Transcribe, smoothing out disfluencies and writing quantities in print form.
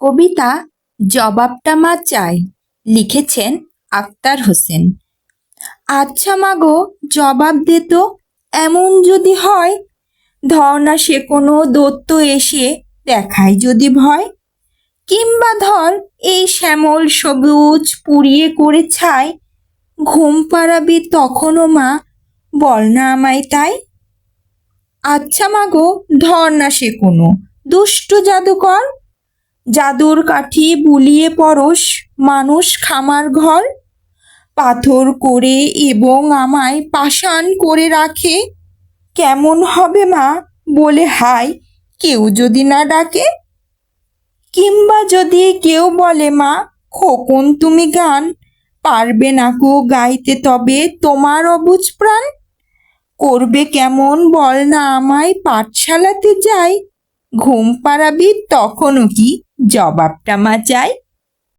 কবিতা জবাবটা মা চাই, লিখেছেন আক্তার হোসেন। আচ্ছা মাগো, জবাব দে তো, এমন যদি হয়, ধর না সে কোনো দৈত্য এসে দেখায় যদি ভয়, কিংবা ধর এই শ্যামল সবুজ পুড়িয়ে করে ছাই, ঘুম পাড়াবি তখনও মা, বল না আমায় তাই। আচ্ছা মাগো, ধর না সে কোনো দুষ্ট জাদুকর, জাদুর কাঠি বুলিয়ে পরশ মানুষ খামার ঘর, পাথর করে এবং আমায় পাষাণ করে রাখে, কেমন হবে মা বলে হাই কেউ যদি না ডাকে। কিংবা যদি কেউ বলে মা, খোকন তুমি গান পারবে না কো গাইতে, তবে তোমার অবুঝ প্রাণ করবে কেমন বল না আমায়, পাঠশালাতে যাই, ঘুম পাড়াবি তখনও কি জবাবটা মা চাই।